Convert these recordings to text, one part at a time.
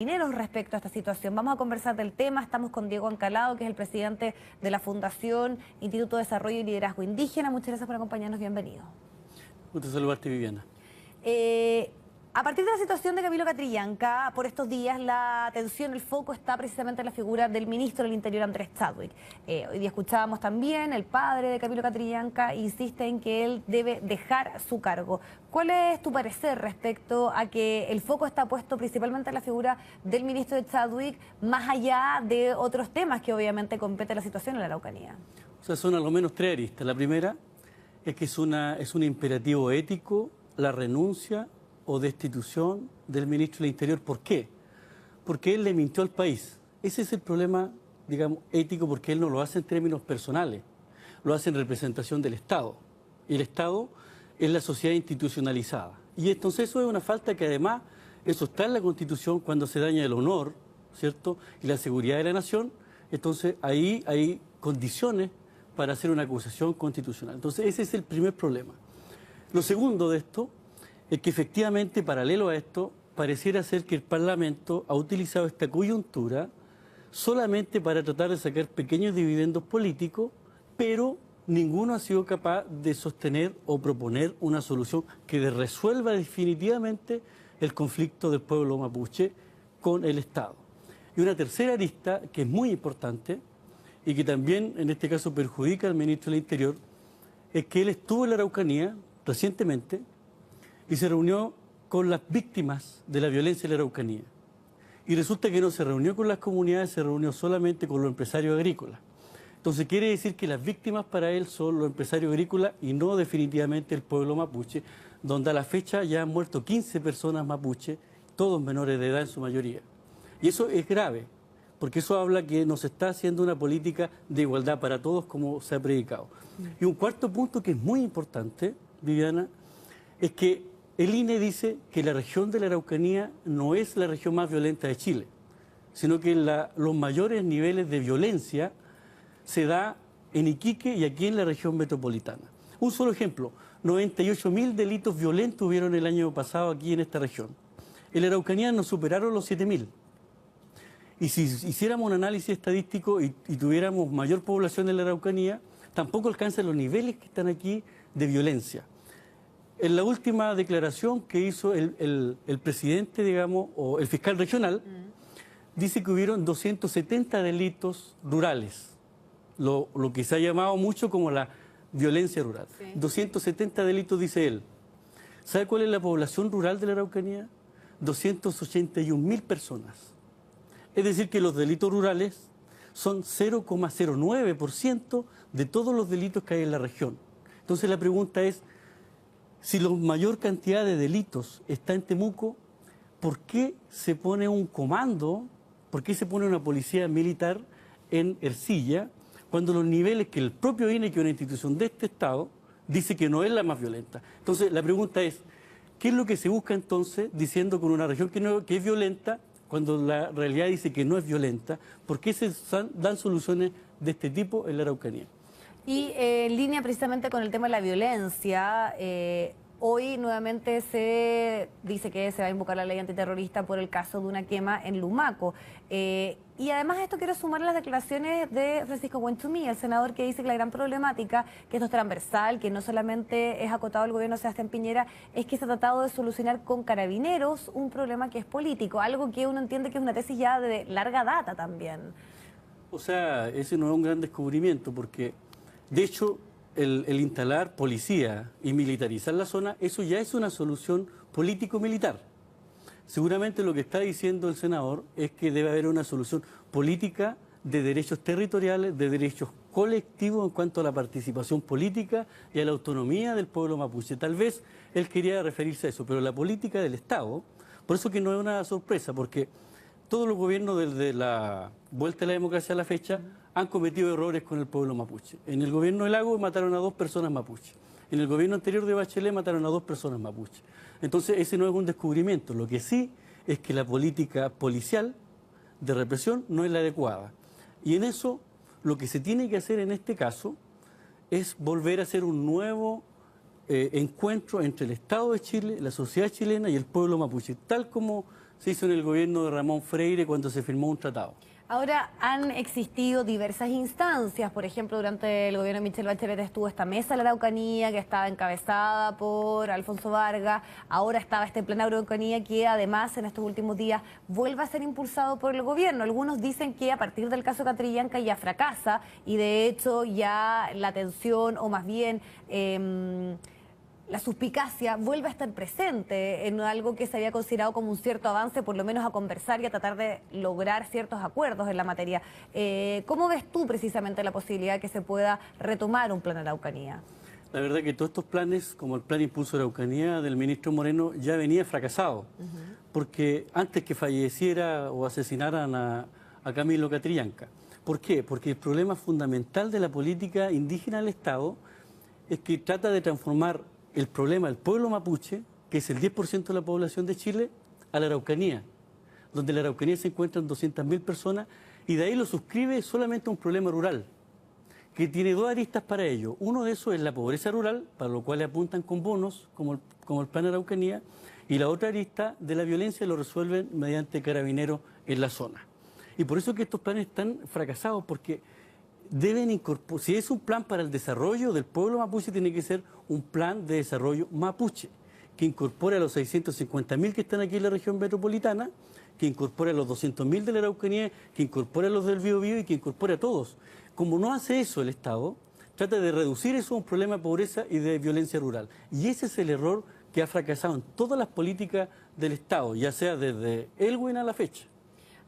Respecto a esta situación. Vamos a conversar del tema. Estamos con Diego Ancalado, que es el presidente de la Fundación Instituto de Desarrollo y Liderazgo Indígena. Muchas gracias por acompañarnos. Bienvenido. Gusto saludarte, Viviana. A partir de la situación de Camilo Catrillanca, por estos días la atención, el foco está precisamente en la figura del ministro del Interior, Andrés Chadwick. Hoy día escuchábamos también, el padre de Camilo Catrillanca insiste en que él debe dejar su cargo. ¿Cuál es tu parecer respecto a que el foco está puesto principalmente en la figura del ministro de Chadwick, más allá de otros temas que obviamente compete la situación en la Araucanía? O sea, son al lo menos tres aristas. La primera es que es un imperativo ético la renuncia o destitución del ministro del Interior. ¿Por qué? Porque él le mintió al país. Ese es el problema, digamos, ético, porque él no lo hace en términos personales, lo hace en representación del Estado. Y el Estado es la sociedad institucionalizada. Y entonces eso es una falta que además, eso está en la Constitución cuando se daña el honor, ¿cierto? Y la seguridad de la nación, entonces ahí hay condiciones para hacer una acusación constitucional. Entonces ese es el primer problema. Lo segundo de esto es que efectivamente, paralelo a esto, pareciera ser que el Parlamento ha utilizado esta coyuntura solamente para tratar de sacar pequeños dividendos políticos, pero ninguno ha sido capaz de sostener o proponer una solución que resuelva definitivamente el conflicto del pueblo mapuche con el Estado. Y una tercera arista, que es muy importante y que también en este caso perjudica al ministro del Interior, es que él estuvo en la Araucanía recientemente y se reunió con las víctimas de la violencia en la Araucanía. Y resulta que no se reunió con las comunidades, se reunió solamente con los empresarios agrícolas. Entonces quiere decir que las víctimas para él son los empresarios agrícolas y no definitivamente el pueblo mapuche, donde a la fecha ya han muerto 15 personas mapuche, todos menores de edad en su mayoría. Y eso es grave, porque eso habla que no se está haciendo una política de igualdad para todos como se ha predicado. Y un cuarto punto que es muy importante, Viviana, es que el INE dice que la región de la Araucanía no es la región más violenta de Chile, sino que los mayores niveles de violencia se da en Iquique y aquí en la región metropolitana. Un solo ejemplo, 98.000 delitos violentos hubieron el año pasado aquí en esta región. En la Araucanía nos superaron los 7.000. Y si hiciéramos un análisis estadístico y tuviéramos mayor población en la Araucanía, tampoco alcanzan los niveles que están aquí de violencia. En la última declaración que hizo el presidente, digamos, o el fiscal regional, dice que hubieron 270 delitos rurales, lo que se ha llamado mucho como la violencia rural. Sí. 270 delitos, dice él. ¿Sabe cuál es la población rural de la Araucanía? 281.000 personas. Es decir, que los delitos rurales son 0,09% de todos los delitos que hay en la región. Entonces la pregunta es, si la mayor cantidad de delitos está en Temuco, ¿por qué se pone un comando, por qué se pone una policía militar en Ercilla, cuando los niveles que el propio INE, que es una institución de este Estado, dice que no es la más violenta? Entonces la pregunta es, ¿qué es lo que se busca entonces diciendo con una región que es violenta, cuando la realidad dice que no es violenta? ¿Por qué se dan soluciones de este tipo en la Araucanía? Y en línea precisamente con el tema de la violencia, hoy nuevamente se dice que se va a invocar la ley antiterrorista por el caso de una quema en Lumaco. Y además a esto quiero sumar las declaraciones de Francisco Buentumí, el senador, que dice que la gran problemática, que esto es transversal, que no solamente es acotado al gobierno de Sebastián Piñera, es que se ha tratado de solucionar con carabineros un problema que es político, algo que uno entiende que es una tesis ya de larga data también. O sea, ese no es un gran descubrimiento, porque de hecho el instalar policía y militarizar la zona, eso ya es una solución político-militar. Seguramente lo que está diciendo el senador es que debe haber una solución política de derechos territoriales, de derechos colectivos en cuanto a la participación política y a la autonomía del pueblo mapuche. Tal vez él quería referirse a eso, pero la política del Estado, por eso que no es una sorpresa, porque todos los gobiernos desde la vuelta a la democracia a la fecha han cometido errores con el pueblo mapuche. En el gobierno de Lagos mataron a 2 personas mapuche. En el gobierno anterior de Bachelet mataron a 2 personas mapuche. Entonces ese no es un descubrimiento. Lo que sí es que la política policial de represión no es la adecuada. Y en eso lo que se tiene que hacer en este caso es volver a hacer un nuevo encuentro entre el Estado de Chile, la sociedad chilena y el pueblo mapuche, tal como se hizo en el gobierno de Ramón Freire cuando se firmó un tratado. Ahora, han existido diversas instancias, por ejemplo, durante el gobierno de Michelle Bachelet estuvo esta mesa de la Araucanía que estaba encabezada por Alfonso Vargas, ahora estaba este plan Araucanía que además en estos últimos días vuelve a ser impulsado por el gobierno. Algunos dicen que a partir del caso Catrillanca ya fracasa y de hecho ya la tensión o más bien la suspicacia vuelve a estar presente en algo que se había considerado como un cierto avance, por lo menos a conversar y a tratar de lograr ciertos acuerdos en la materia. ¿Cómo ves tú precisamente la posibilidad de que se pueda retomar un plan Araucanía? La verdad que todos estos planes, como el plan Impulso Araucanía del ministro Moreno, ya venía fracasado, porque antes que falleciera o asesinaran a Camilo Catrillanca. ¿Por qué? Porque el problema fundamental de la política indígena del Estado es que trata de transformar el problema del pueblo mapuche, que es el 10% de la población de Chile, a la Araucanía, donde en la Araucanía se encuentran 200.000 personas y de ahí lo suscribe solamente a un problema rural, que tiene dos aristas para ello. Uno de esos es la pobreza rural, para lo cual le apuntan con bonos, como el plan Araucanía, y la otra arista de la violencia lo resuelven mediante carabineros en la zona. Y por eso que estos planes están fracasados, porque deben incorporar, si es un plan para el desarrollo del pueblo mapuche, tiene que ser un plan de desarrollo mapuche, que incorpore a los 650.000 que están aquí en la región metropolitana, que incorpore a los 200.000 de la Araucanía, que incorpore a los del Biobío y que incorpore a todos. Como no hace eso el Estado, trata de reducir eso a un problema de pobreza y de violencia rural. Y ese es el error que ha fracasado en todas las políticas del Estado, ya sea desde Elwin a la fecha.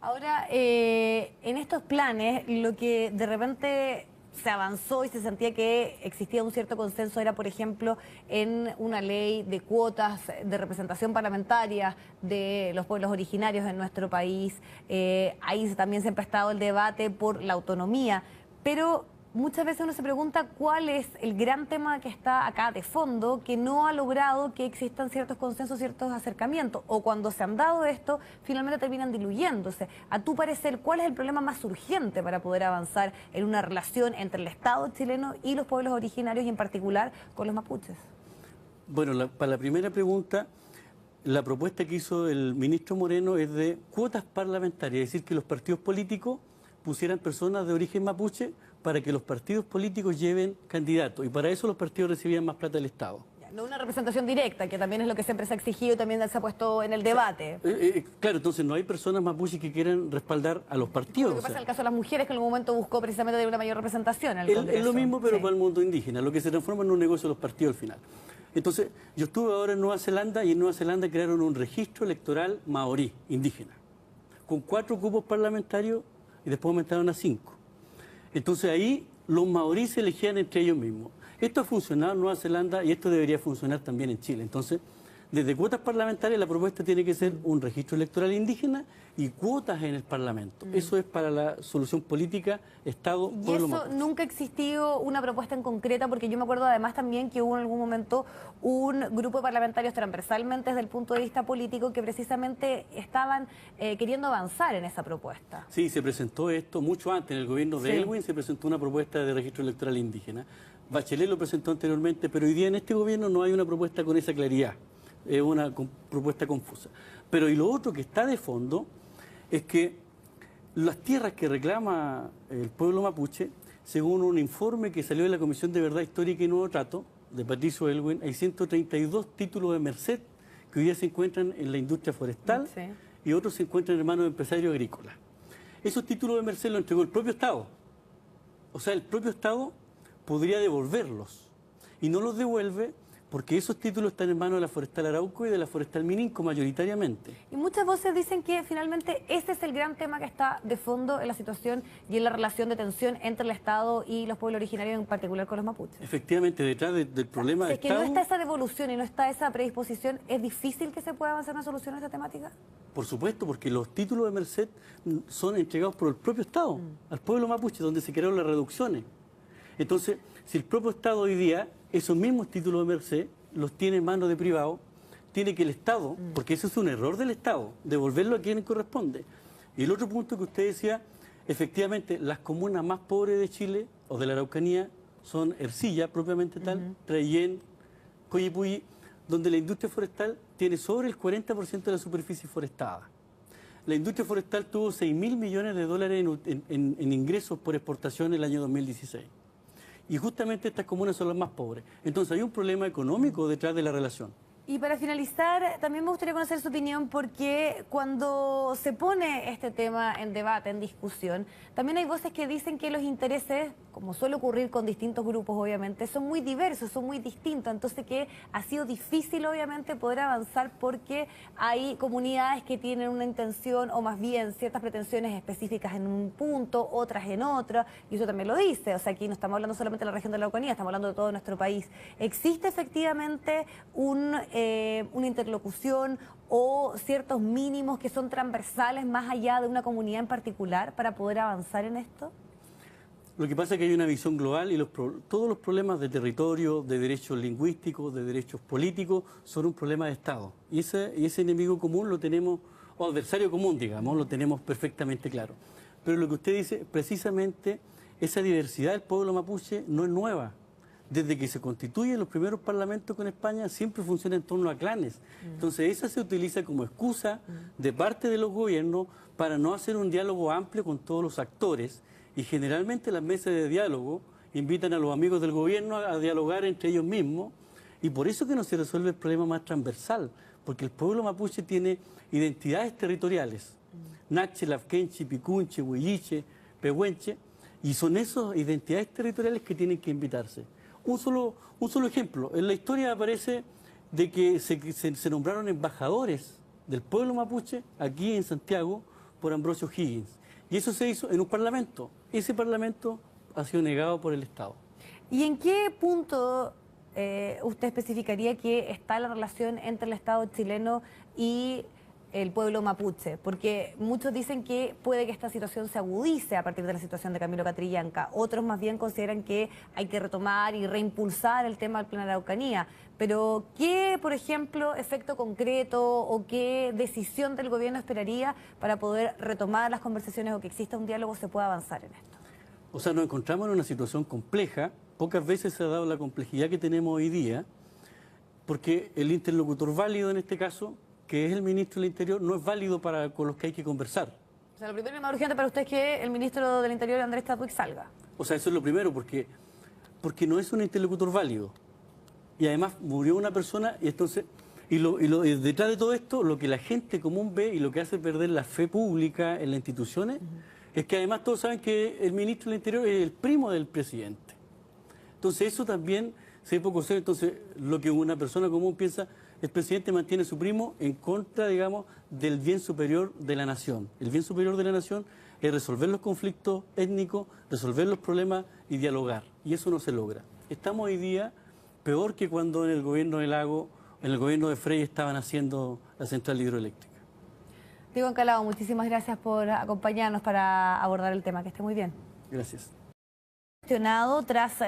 Ahora, en estos planes, lo que de repente se avanzó y se sentía que existía un cierto consenso era, por ejemplo, en una ley de cuotas de representación parlamentaria de los pueblos originarios en nuestro país. Ahí también siempre ha estado el debate por la autonomía, pero muchas veces uno se pregunta cuál es el gran tema que está acá de fondo, que no ha logrado que existan ciertos consensos, ciertos acercamientos, o cuando se han dado esto, finalmente terminan diluyéndose. A tu parecer, ¿cuál es el problema más urgente para poder avanzar en una relación entre el Estado chileno y los pueblos originarios y en particular con los mapuches? Bueno, para la primera pregunta, la propuesta que hizo el ministro Moreno es de cuotas parlamentarias, es decir, que los partidos políticos pusieran personas de origen mapuche para que los partidos políticos lleven candidatos y para eso los partidos recibían más plata del Estado. No una representación directa, que también es lo que siempre se ha exigido y también se ha puesto en el debate. Claro, entonces no hay personas mapuches que quieran respaldar a los partidos. Lo que pasa en el caso de las mujeres, que en algún momento buscó precisamente tener una mayor representación en el Congreso. Es lo mismo, pero para el mundo indígena, lo que se transforma en un negocio de los partidos al final. Entonces, yo estuve ahora en Nueva Zelanda y en Nueva Zelanda crearon un registro electoral maorí, indígena, con 4 cupos parlamentarios y después aumentaron a 5. Entonces ahí los maoríes se elegían entre ellos mismos. Esto ha funcionado en Nueva Zelanda y esto debería funcionar también en Chile. Entonces, desde cuotas parlamentarias la propuesta tiene que ser un registro electoral indígena y cuotas en el Parlamento. Eso es para la solución política, Estado, ¿Y pueblo eso mapuche. nunca ha existido una propuesta en concreta? Porque yo me acuerdo además también que hubo en algún momento un grupo de parlamentarios transversalmente desde el punto de vista político que precisamente estaban queriendo avanzar en esa propuesta. Sí, se presentó esto mucho antes, en el gobierno de Elwin se presentó una propuesta de registro electoral indígena. Bachelet lo presentó anteriormente, pero hoy día en este gobierno no hay una propuesta con esa claridad. Es una propuesta confusa. Pero y lo otro que está de fondo es que las tierras que reclama el pueblo mapuche, según un informe que salió de la Comisión de Verdad Histórica y Nuevo Trato, de Patricio Elwin, hay 132 títulos de merced que hoy día se encuentran en la industria forestal y otros se encuentran en manos de empresarios agrícolas. Esos títulos de merced los entregó el propio Estado. O sea, el propio Estado podría devolverlos y no los devuelve porque esos títulos están en manos de la Forestal Arauco y de la Forestal Mininco mayoritariamente. Y muchas voces dicen que finalmente ese es el gran tema que está de fondo en la situación y en la relación de tensión entre el Estado y los pueblos originarios, en particular con los mapuches. Efectivamente, detrás del problema del Estado... Si es que no está esa devolución y no está esa predisposición, ¿es difícil que se pueda avanzar una solución a esta temática? Por supuesto, porque los títulos de merced son entregados por el propio Estado, al pueblo mapuche, donde se crearon las reducciones. Entonces, si el propio Estado hoy día, esos mismos títulos de merced, los tiene en manos de privados, tiene que el Estado, porque eso es un error del Estado, devolverlo a quien corresponde. Y el otro punto que usted decía, efectivamente, las comunas más pobres de Chile, o de la Araucanía, son Ercilla, propiamente tal, Traillén, Coyipulli, donde la industria forestal tiene sobre el 40% de la superficie forestada. la industria forestal tuvo 6.000 millones de dólares en ingresos por exportación en el año 2016. Y justamente estas comunas son las más pobres. Entonces hay un problema económico detrás de la relación. Y para finalizar, también me gustaría conocer su opinión porque cuando se pone este tema en debate, en discusión, también hay voces que dicen que los intereses, como suele ocurrir con distintos grupos obviamente, son muy diversos, son muy distintos, entonces que ha sido difícil obviamente poder avanzar porque hay comunidades que tienen una intención o más bien ciertas pretensiones específicas en un punto, otras en otro, y eso también lo dice, o sea, aquí no estamos hablando solamente de la región de la Araucanía, estamos hablando de todo nuestro país. ¿Existe efectivamente una interlocución o ciertos mínimos que son transversales más allá de una comunidad en particular para poder avanzar en esto? Lo que pasa es que hay una visión global y todos los problemas de territorio, de derechos lingüísticos, de derechos políticos, son un problema de Estado. Y ese enemigo común lo tenemos, o adversario común, digamos, lo tenemos perfectamente claro. Pero lo que usted dice, precisamente, esa diversidad del pueblo mapuche no es nueva. Desde que se constituyen los primeros parlamentos con España, siempre funciona en torno a clanes. Entonces, esa se utiliza como excusa de parte de los gobiernos para no hacer un diálogo amplio con todos los actores. Y generalmente las mesas de diálogo invitan a los amigos del gobierno a dialogar entre ellos mismos. Y por eso que no se resuelve el problema más transversal, porque el pueblo mapuche tiene identidades territoriales. Nache, Lafkenche, Picunche, Huilliche, Pehuenche. Y son esas identidades territoriales que tienen que invitarse. Un solo ejemplo. En la historia aparece de que se nombraron embajadores del pueblo mapuche aquí en Santiago por Ambrosio Higgins. Y eso se hizo en un parlamento. Ese parlamento ha sido negado por el Estado. ¿Y en qué punto usted especificaría que está la relación entre el Estado chileno y el pueblo mapuche? Porque muchos dicen que puede que esta situación se agudice a partir de la situación de Camilo Catrillanca. Otros más bien consideran que hay que retomar y reimpulsar el tema del Plan Araucanía. Pero, ¿qué, por ejemplo, efecto concreto o qué decisión del gobierno esperaría para poder retomar las conversaciones o que exista un diálogo, se pueda avanzar en esto? O sea, nos encontramos en una situación compleja. Pocas veces se ha dado la complejidad que tenemos hoy día, porque el interlocutor válido en este caso, que es el ministro del Interior, no es válido con los que hay que conversar. O sea, lo primero y más urgente para usted es que el ministro del Interior, Andrés Chadwick, salga. O sea, eso es lo primero, porque no es un interlocutor válido. Y además murió una persona y entonces... Y detrás de todo esto, lo que la gente común ve y lo que hace perder la fe pública en las instituciones, es que además todos saben que el ministro del Interior es el primo del presidente. Entonces eso también se ve poco serio. Entonces lo que una persona común piensa, el presidente mantiene a su primo en contra, digamos, del bien superior de la nación. El bien superior de la nación es resolver los conflictos étnicos, resolver los problemas y dialogar. Y eso no se logra. Estamos hoy día peor que cuando en el gobierno de Lago, en el gobierno de Frey estaban haciendo la central hidroeléctrica. Diego Encalado, muchísimas gracias por acompañarnos para abordar el tema. Que esté muy bien. Gracias. Tras